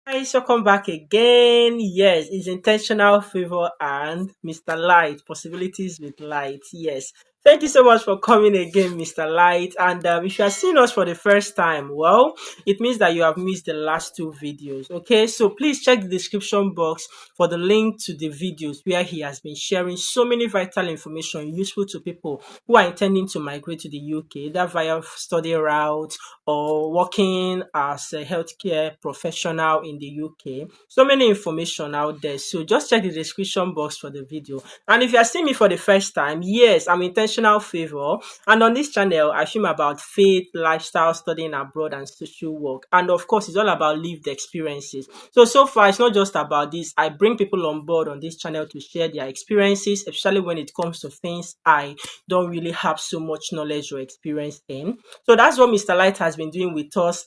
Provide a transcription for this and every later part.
Guys, welcome back again. Yes, it's intentional favor and Mr. Light, possibilities with light. Yes, thank you so much for coming again, Mr. Light. And if you are seeing us for the first time, well, it means that you have missed the last two videos. Okay, so please check the description box for the link to the videos where he has been sharing so many vital information useful to people who are intending to migrate to the UK, either via study route or working as a healthcare professional in the UK. So many information out there. So just check the description box for the video. And if you are seeing me for the first time, yes, I'm Intentional Favor. And on this channel, I film about faith, lifestyle, studying abroad, and social work. And of course, it's all about lived experiences. So far, it's not just about this. I bring people on board on this channel to share their experiences, especially when it comes to things I don't really have so much knowledge or experience in. So that's what Mr. Light has been doing with us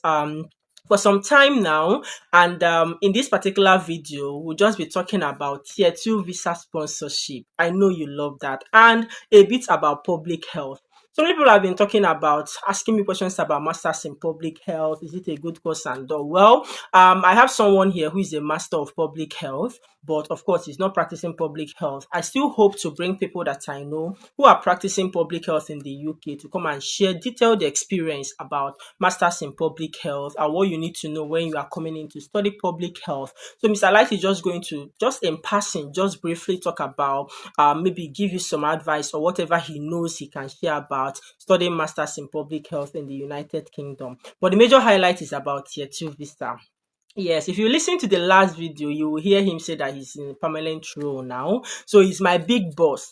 for some time now. And in this particular video, we'll just be talking about tier 2 visa sponsorship. I know you love that. And a bit about public health. So many people have been talking about asking me questions about masters in public health. Is it a good course and all? Well, I have someone here who is a master of public health, but of course, he's not practicing public health. I still hope to bring people that I know who are practicing public health in the UK to come and share detailed experience about masters in public health and what you need to know when you are coming in to study public health. So Mr. Light is just going to, just in passing, just briefly talk about, maybe give you some advice or whatever he knows he can share about studying masters in public health in the United Kingdom. But the major highlight is about tier 2 visa. Yes, if you listen to the last video, you will hear him say that he's in a permanent role now. So he's my big boss,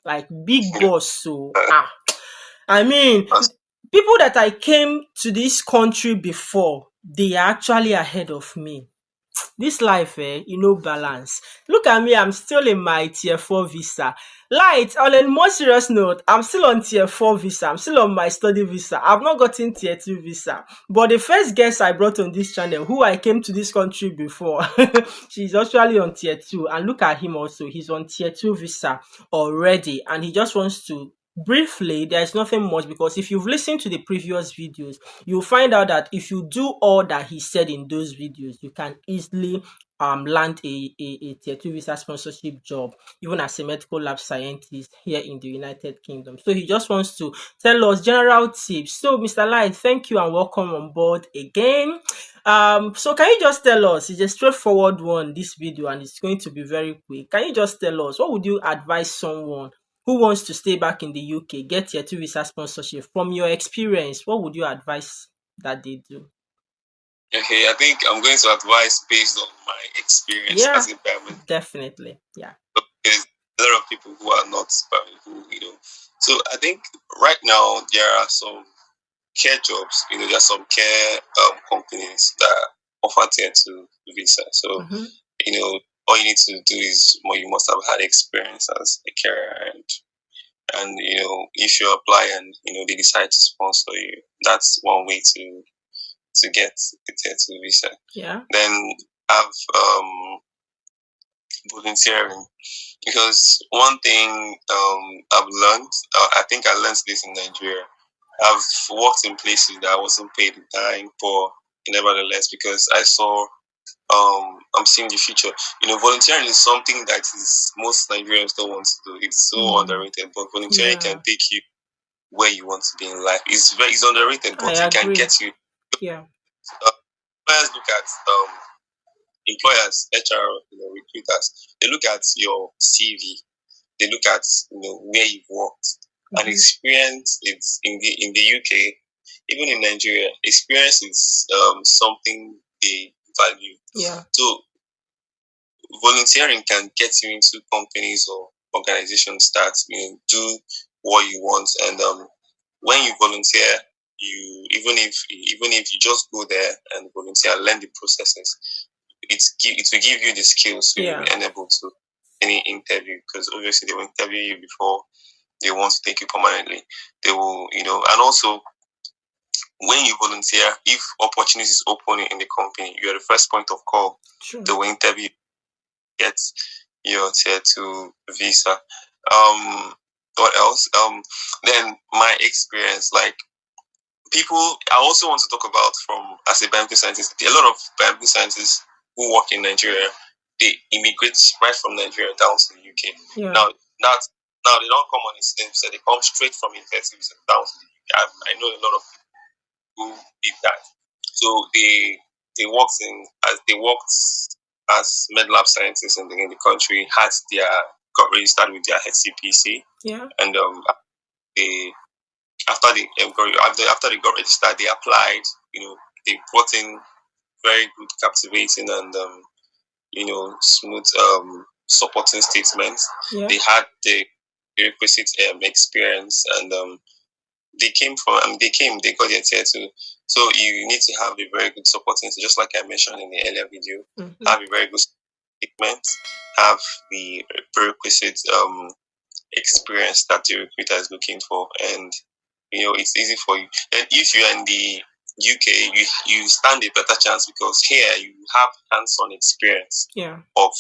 like big boss. So I mean, That's people that I came to this country before, they are actually ahead of me. This life, balance. Look at me, I'm still in my tier 4 visa. Light, on a more serious note, I'm still on tier 4 visa. I'm still on my study visa. I've not gotten tier 2 visa. But the first guest I brought on this channel, who I came to this country before, she's actually on tier 2. And look at him also. He's on tier 2 visa already. And he just wants to briefly, there's nothing much because if you've listened to the previous videos, you'll find out that if you do all that he said in those videos, you can easily land a tier 2 visa sponsorship job, even as a medical lab scientist here in the United Kingdom. So he just wants to tell us general tips. So Mr. Light, thank you and welcome on board again. So can you just tell us, it's a straightforward one, this video, and it's going to be very quick. Can you just tell us what would you advise someone who wants to stay back in the UK, get your 2 visa sponsorship? From your experience, what would you advise that they do? okay. I think I'm going to advise based on my experience Yeah, as a permanent. definitely. Yeah. There's a lot of people who are not permanent, So I think right now there are some care jobs. There are some care companies that offer tier two visa. So Mm-hmm. all you need to do is you must have had experience as a carer, and if you apply and they decide to sponsor you, that's one way to get a tier two visa. Yeah. Then have volunteering, because one thing I've learned, I think I learned this in Nigeria. I've worked in places that I wasn't paid a dime for, nevertheless, because I saw I'm seeing the future. Volunteering is something that is most Nigerians don't want to do. It's so Mm, underrated, but volunteering can yeah, take you where you want to be in life. It's underrated, I but it can agree. get you. Yeah. Uh, Let's look at employers, HR, recruiters. They look at your CV. They look at where you've worked and Mm-hmm. experience. It's in the UK, even in Nigeria. Experience is something they value. Yeah. So volunteering can get you into companies or organizations that do what you want, and when you volunteer, you even if you just go there and volunteer, learn the processes, it will give you the skills to Yeah. be enable to any interview, because obviously they will interview you before they want to take you permanently. They will, and also when you volunteer, if opportunities open in the company, you are the first point of call. True. They will interview, get your tier two visa. What else? Then my experience, like people, I also want to talk about, from as a biomedical scientist, a lot of biomedical scientists who work in Nigeria, they immigrate right from Nigeria down to the UK. Yeah. Now they don't come on the same set, they come straight from universities down to the UK. I know a lot of people who did that. So they worked in as they worked as med lab scientists in the country, had their got registered with their HCPC, Yeah. and they after they got registered, they applied. They brought in very good, captivating, and smooth supporting statements. Yeah. They had the requisite experience, and they got their tier two. So you need to have a very good supporting, just like I mentioned in the earlier video. Have a very good statement, have the prerequisite experience that the recruiter is looking for, and it's easy for you. And if you're in the UK, you stand a better chance, because here you have hands-on experience of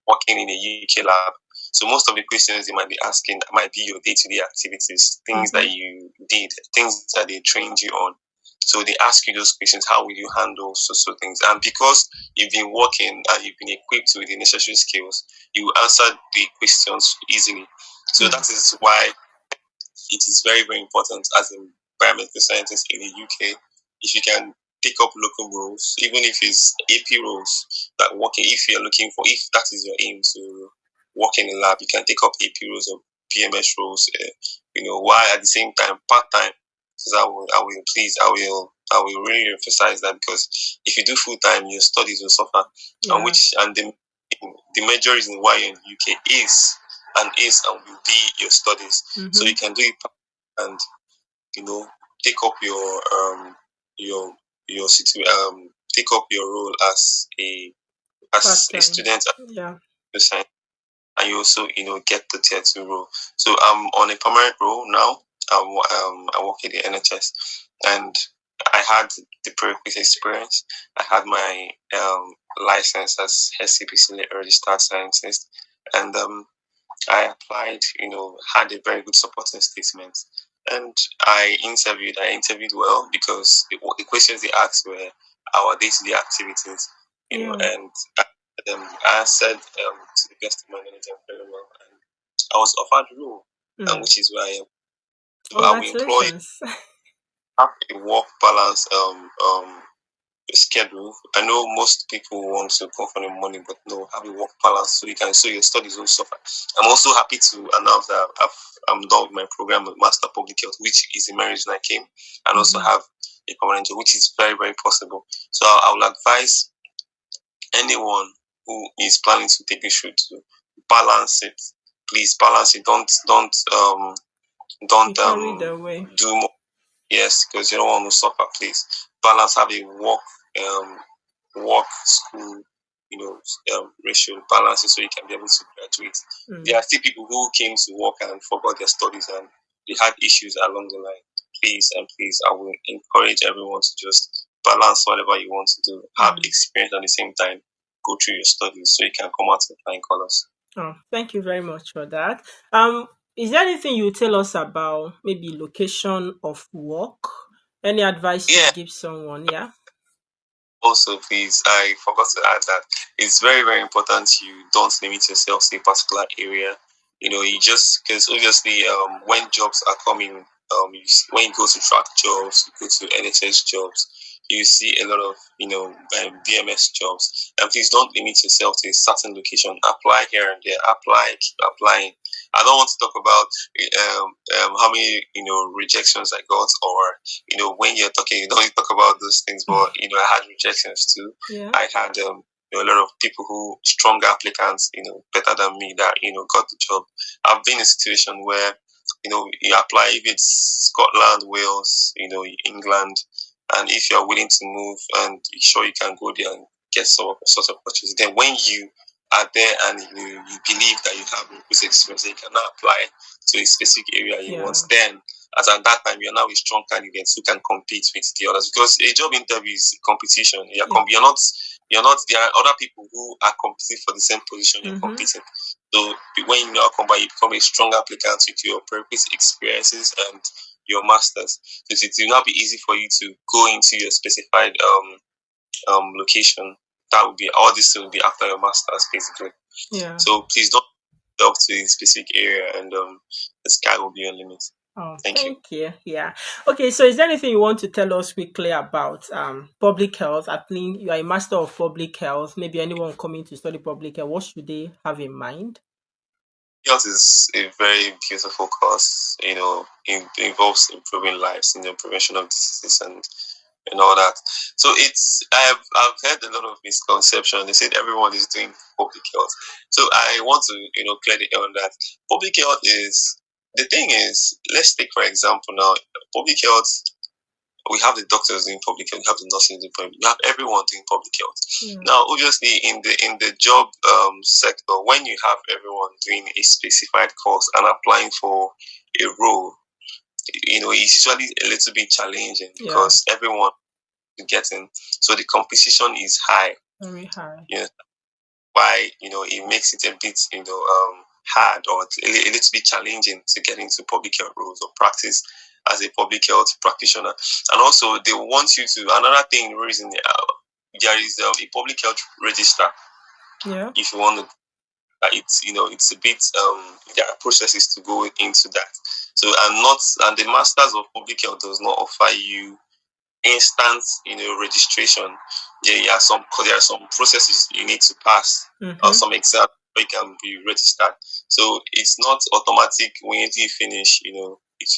working in a UK lab. So most of the questions they might be asking might be your day-to-day activities, things that you did, things that they trained you on. So they ask you those questions: how will you handle so things? And because you've been working and you've been equipped with the necessary skills, you answer the questions easily. So that is why it is very, very important as a biomedical scientist in the UK. If you can pick up local roles, even if it's AP roles, that working, if you're looking for, if that is your aim to work in a lab, you can take up AP roles or PMS roles, while at the same time, part time. Because I will really emphasize that, because if you do full time, your studies will suffer. And the major reason why you're in the UK is and will be your studies. So you can do it and take up your take up your role as a student and you also get the tier two role. So I'm on a permanent role now. I work in the NHS, and I had the prerequisite experience. I had my license as HCPC registered scientist, and I applied, had a very good supporting statement, and I interviewed well, because the questions they asked were our day-to-day activities, and I answered to the best of my knowledge very well, and I was offered the role, and which is where I am. So I will employ have a work balance schedule. I know most people want to come from the money, but no, have a work balance so your studies don't suffer. I'm also happy to announce that I'm done with my program with Master Public Health, which is the main reason I came, and also have a permanent job, which is very, very possible. So I will advise anyone who is planning to take this route to balance it. Please balance it. Don't do more. Yes, because you don't want to suffer. Please balance. Have a work school ratio, balance it so you can be able to graduate. There are still people who came to work and forgot their studies, and they had issues along the line. Please, I will encourage everyone to just balance whatever you want to do. Have experience at the same time. Go through your studies so you can come out with flying colors. Oh, thank you very much for that. Is there anything you tell us about maybe location of work? Any advice you give someone? Yeah. Also, please, I forgot to add that it's very, very important you don't limit yourself to a particular area. You just, because obviously, when jobs are coming, when you go to track jobs, you go to NHS jobs, you see a lot of BMS jobs. And please don't limit yourself to a certain location. Apply here and there. Apply, keep applying. I don't want to talk about how many rejections I got, or when you're talking, you don't talk about those things. But I had rejections too. Yeah. I had a lot of people who stronger applicants, better than me, that got the job. I've been in a situation where you apply, if it's Scotland, Wales, England, and if you're willing to move and you're sure you can go there and get some sort of opportunity, then when you are there and you believe that you have requisite experience, you can now apply to a specific area you want. Then at that time, you're now a strong candidate who can compete with the others, because a job interview is competition. You're not. There are other people who are competing for the same position you're competing. So when you now come by, you become a strong applicant with your previous experiences and your masters. So it will not be easy for you to go into your specified location. That would be all this will be after your masters basically. Yeah. So please don't up to a specific area, and the sky will be your limit. Oh, Thank you. thank you. Yeah. Okay, so is there anything you want to tell us quickly about public health? I think you are a master of public health. Maybe anyone coming to study public health, what should they have in mind? Health is a very beautiful course. It involves improving lives, prevention of diseases and all that. So I've heard a lot of misconception. They said everyone is doing public health. So I want to clear the air on that. Public health is the thing is, let's take for example now public health. We have the doctors doing public health, we have the nurses doing public, we have everyone doing public health. Yeah. Now, obviously, in the job sector, when you have everyone doing a specified course and applying for a role, it's usually a little bit challenging Yeah. because everyone is getting, so the competition is high. Very high. Yeah, why it makes it a bit hard or a little bit challenging to get into public health roles or practice as a public health practitioner. And also they want you to, another thing reason, there is a public health register. Yeah. If you want to, it's a bit there are processes to go into that. So and the masters of public health does not offer you instant registration. There are some processes you need to pass or some exam where you can be registered. So it's not automatic when you finish. It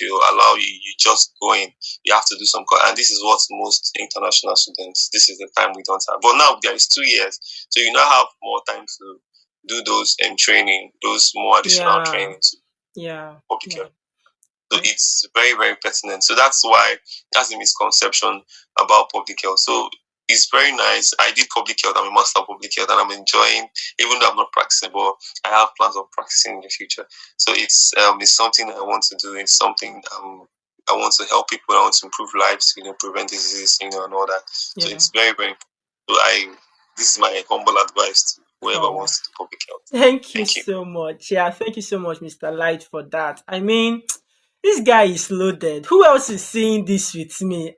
will allow you just go in. You have to do some and this is what most international students, this is the time we don't have. But now there is 2 years, so you now have more time to do those training, those more additional Yeah. trainings. Yeah. Public Yeah. health. So it's very, very pertinent. So that's why that's a misconception about public health. So it's very nice. I did public health. I'm a master of public health, and I'm enjoying, even though I'm not practicing, but I have plans of practicing in the future. So it's something I want to do. It's something I want to help people. I want to improve lives. Prevent diseases. And all that. So Yeah. it's very, very. So this is my humble advice to whoever Oh. wants to do public health. Thank you Thank you. so much. Yeah, thank you so much, Mr. Light, for that. I mean, this guy is loaded. Who else is saying this with me?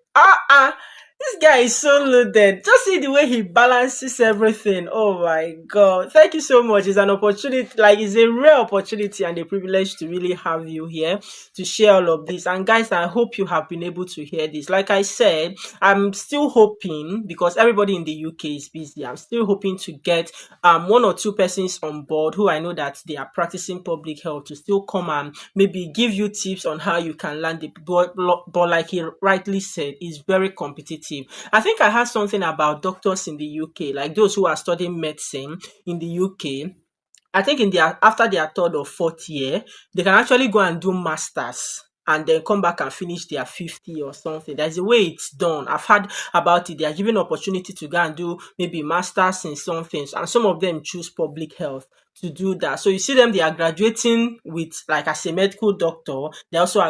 This guy is so loaded. Just see the way he balances everything. Oh my god. Thank you so much. It's an opportunity, like it's a rare opportunity and a privilege to really have you here to share all of this. And guys, I hope you have been able to hear this. Like I said, I'm still hoping, because everybody in the UK is busy, I'm still hoping to get one or two persons on board who I know that they are practicing public health to still come and maybe give you tips on how you can land it. But like he rightly said, it's very competitive. I think I heard something about doctors in the UK, like those who are studying medicine in the UK. I think in their after their third or fourth year, they can actually go and do masters and then come back and finish their 50 or something. There's a way it's done. I've heard about it. They are given opportunity to go and do maybe masters in something, and some of them choose public health to do that. So you see them, they are graduating with like as a medical doctor. They also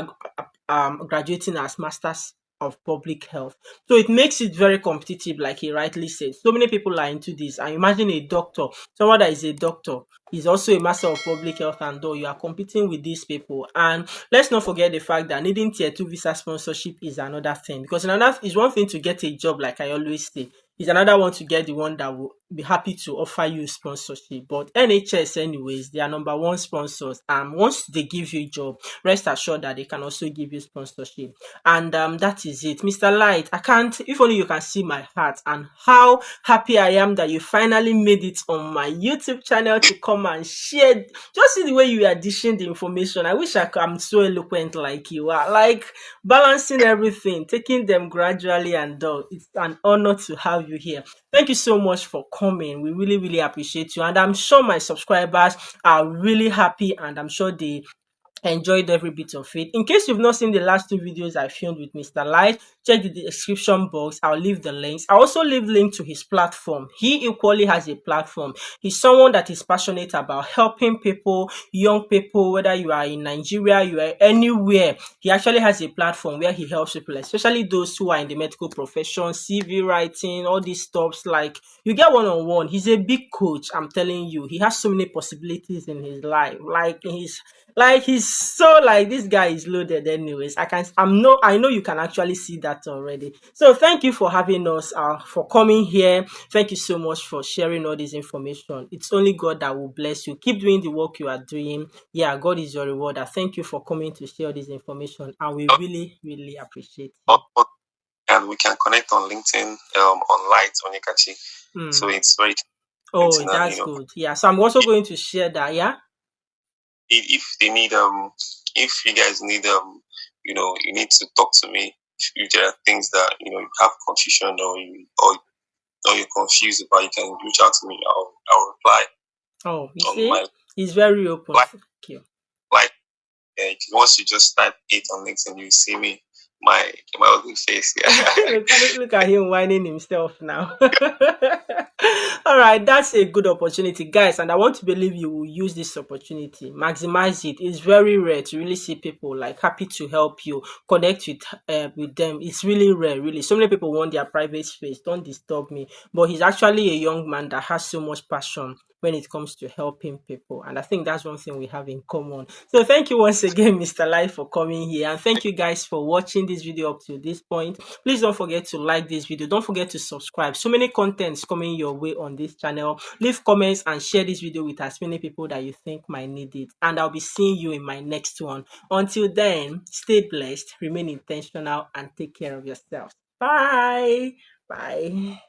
are graduating as masters of public health. So it makes it very competitive, like he rightly said. So many people are into this. And imagine a doctor, someone that is a doctor, is also a master of public health, and though you are competing with these people. And let's not forget the fact that needing tier 2 visa sponsorship is another thing. Because another is one thing to get a job, like I always say. It's another one to get the one that will be happy to offer you sponsorship. But NHS, anyways, they are number one sponsors. And once they give you a job, rest assured that they can also give you sponsorship. And that is it. Mr. Light, I can't, if only you can see my heart and how happy I am that you finally made it on my YouTube channel to come and share. Just see the way you are dishing the information. I wish I'm so eloquent like you are, like balancing everything, taking them gradually and all. It's an honor to have you here. Thank you so much for coming. We really, really appreciate you. And I'm sure my subscribers are really happy, and I'm sure they enjoyed every bit of it. In case you've not seen the last two videos I filmed with Mr. Light, check the description box. I'll leave the links. I also leave link to his platform. He equally has a platform. He's someone that is passionate about helping people, young people, whether you are in Nigeria, you are anywhere. He actually has a platform where he helps people, especially those who are in the medical profession, CV writing, all these stuffs. Like you get one-on-one. He's a big coach. I'm telling you, he has so many possibilities in his life. He's so like this guy is loaded anyways. I know you can actually see that already. So thank you for having us, for coming here. Thank you so much for sharing all this information. It's only God that will bless you. Keep doing the work you are doing. Yeah, God is your rewarder. Thank you for coming to share this information, and we really, really appreciate you. And we can connect on LinkedIn, on Light Onyekachi. So Hmm. it's very Oh, and that's good. Yeah, so I'm also going to share that. Yeah. if they need if you guys need you need to talk to me if there are things that you have confusion or you're confused about, you can reach out to me. I'll reply Oh, you on my see, he's very open. like Thank you. like once you just type it on LinkedIn, you see me, my ugly face. Yeah. Look at him whining himself now. All right, that's a good opportunity, guys, and I want to believe you will use this opportunity, maximize it. It's very rare to really see people like happy to help you, connect with them. It's really rare, really. So many people want their private space. Don't disturb me. But he's actually a young man that has so much passion when it comes to helping people. And I think that's one thing we have in common. So thank you once again, Mr. Light, for coming here. And thank you guys for watching this video up to this point. Please don't forget to like this video. Don't forget to subscribe. So many contents coming your way on this channel. Leave comments and share this video with as many people that you think might need it. And I'll be seeing you in my next one. Until then, stay blessed, remain intentional, and take care of yourself. Bye. Bye.